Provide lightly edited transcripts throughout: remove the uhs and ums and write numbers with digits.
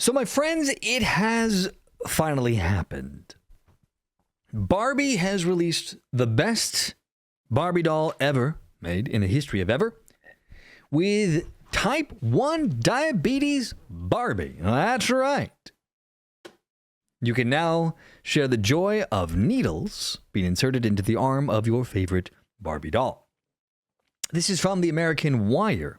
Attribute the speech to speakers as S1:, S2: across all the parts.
S1: So, my friends, it has finally happened. Barbie has released the best Barbie doll ever made in the history of ever with type 1 diabetes Barbie. That's right. You can now share the joy of needles being inserted into the arm of your favorite Barbie doll. This is from the American Wire.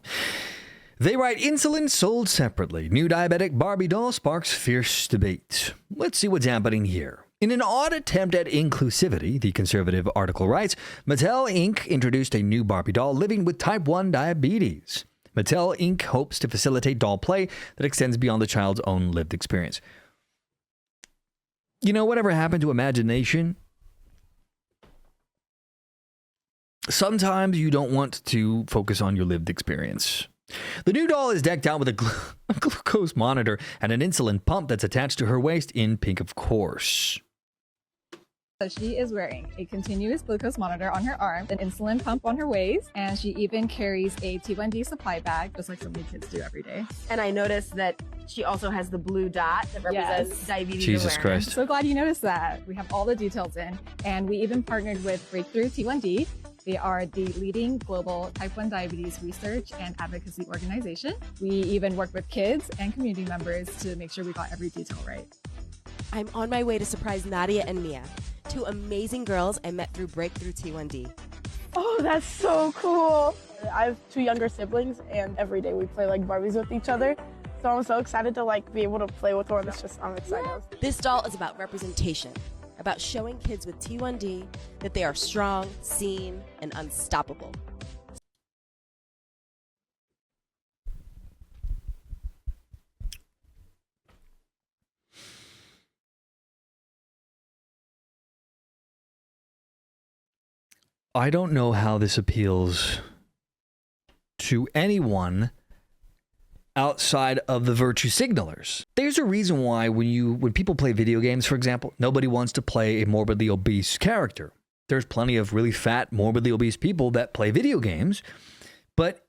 S1: They write, insulin sold separately. New diabetic Barbie doll sparks fierce debate. Let's see what's happening here. In an odd attempt at inclusivity, the conservative article writes, Mattel Inc. introduced a new Barbie doll living with type 1 diabetes. Mattel Inc. hopes to facilitate doll play that extends beyond the child's own lived experience. You know, whatever happened to imagination? Sometimes you don't want to focus on your lived experience. The new doll is decked out with a glucose monitor and an insulin pump that's attached to her waist in pink, of course.
S2: She is wearing a continuous glucose monitor on her arm, an insulin pump on her waist, and she even carries a T1D supply bag, just like so many kids do every day.
S3: And I noticed that she also has the blue dot that represents diabetes
S1: Jesus
S3: awareness.
S1: Christ.
S2: So glad you noticed that. We have all the details in, and we even partnered with Breakthrough T1D. They are the leading global type 1 diabetes research and advocacy organization. We even worked with kids and community members to make sure we got every detail right.
S4: I'm on my way to surprise Nadia and Mia, two amazing girls I met through Breakthrough T1D.
S5: Oh, that's so cool. I have two younger siblings, and every day we play like Barbies with each other. So I'm so excited to be able to play with one. I'm excited.
S4: This doll is about representation, about showing kids with T1D that they are strong, seen, and unstoppable.
S1: I don't know how this appeals to anyone outside of the virtue signalers. There's a reason why when people play video games, for example, nobody wants to play a morbidly obese character. There's plenty of really fat, morbidly obese people that play video games, but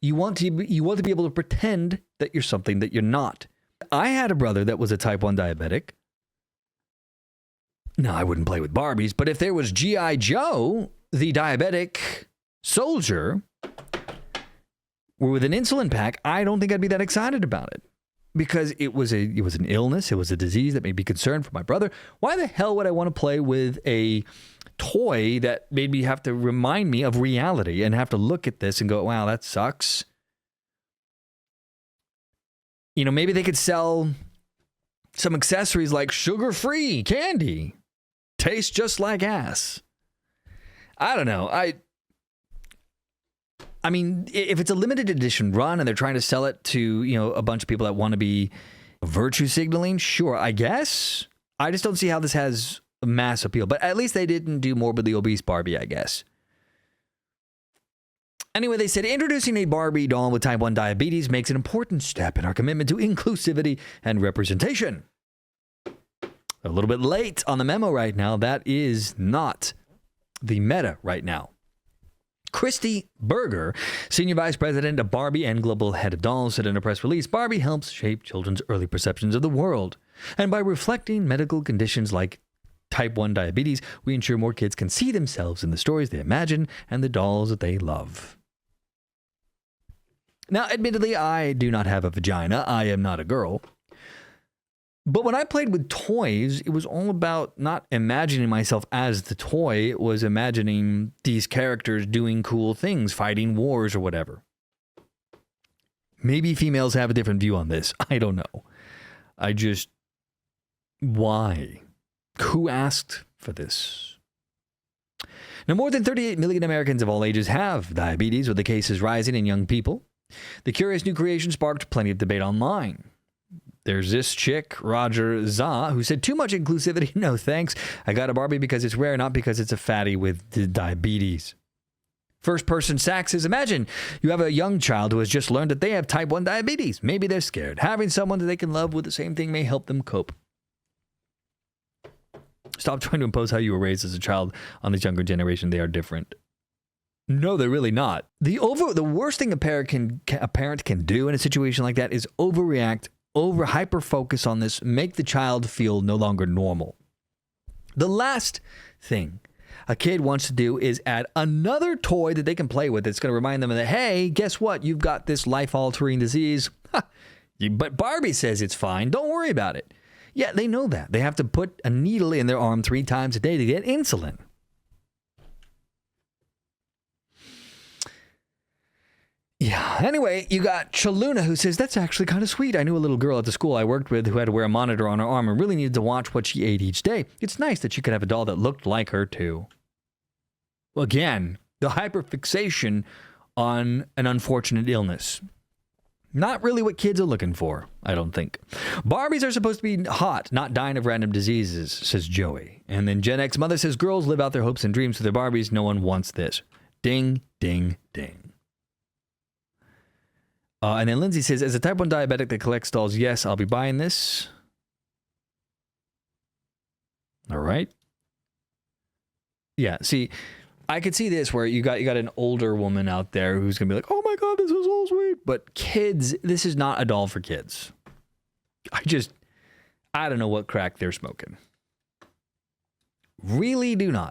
S1: you want to be able to pretend that you're something that you're not. I had a brother that was a type 1 diabetic. No, I wouldn't play with Barbies, but if there was G.I. Joe, the diabetic soldier, with an insulin pack, I don't think I'd be that excited about it because it was an illness. It was a disease that made me concerned for my brother. Why the hell would I want to play with a toy that made me have to remind me of reality and have to look at this and go, wow, that sucks. You know, maybe they could sell some accessories like sugar-free candy. Tastes just like ass. I don't know. I mean, if it's a limited edition run and they're trying to sell it to, a bunch of people that want to be virtue signaling, sure, I guess. I just don't see how this has mass appeal. But at least they didn't do morbidly obese Barbie, I guess. Anyway, they said, introducing a Barbie doll with type 1 diabetes makes an important step in our commitment to inclusivity and representation. A little bit late on the memo right now. That is not the meta right now. Christy Berger, Senior Vice President of Barbie and Global Head of Dolls, said in a press release, Barbie helps shape children's early perceptions of the world. And by reflecting medical conditions like type 1 diabetes, we ensure more kids can see themselves in the stories they imagine and the dolls that they love. Now, admittedly, I do not have a vagina. I am not a girl. But when I played with toys, it was all about not imagining myself as the toy. It was imagining these characters doing cool things, fighting wars or whatever. Maybe females have a different view on this. I don't know. Why? Who asked for this? Now, more than 38 million Americans of all ages have diabetes, with the cases rising in young people. The curious new creation sparked plenty of debate online. There's this chick, Roger Za, who said, too much inclusivity, no thanks. I got a Barbie because it's rare, not because it's a fatty with diabetes. First person Sax says, imagine you have a young child who has just learned that they have type 1 diabetes. Maybe they're scared. Having someone that they can love with the same thing may help them cope. Stop trying to impose how you were raised as a child on this younger generation. They are different. No, they're really not. The worst thing a parent can do in a situation like that is overreact hyper focus on this, make the child feel no longer normal. The last thing a kid wants to do is add another toy that they can play with. It's going to remind them that, hey, guess what? You've got this life-altering disease. But Barbie says it's fine. Don't worry about it. Yeah, they know that. They have to put a needle in their arm 3 times a day to get insulin. Yeah. Anyway, you got Chaluna, who says, that's actually kind of sweet. I knew a little girl at the school I worked with who had to wear a monitor on her arm and really needed to watch what she ate each day. It's nice that she could have a doll that looked like her, too. Again, the hyperfixation on an unfortunate illness. Not really what kids are looking for, I don't think. Barbies are supposed to be hot, not dying of random diseases, says Joey. And then Gen X mother says, girls live out their hopes and dreams with their Barbies. No one wants this. Ding, ding, ding. And then Lindsay says, as a type 1 diabetic that collects dolls, yes, I'll be buying this. All right. Yeah, see, I could see this where you got an older woman out there who's going to be like, oh my God, this is so sweet. But kids, this is not a doll for kids. I don't know what crack they're smoking. Really do not.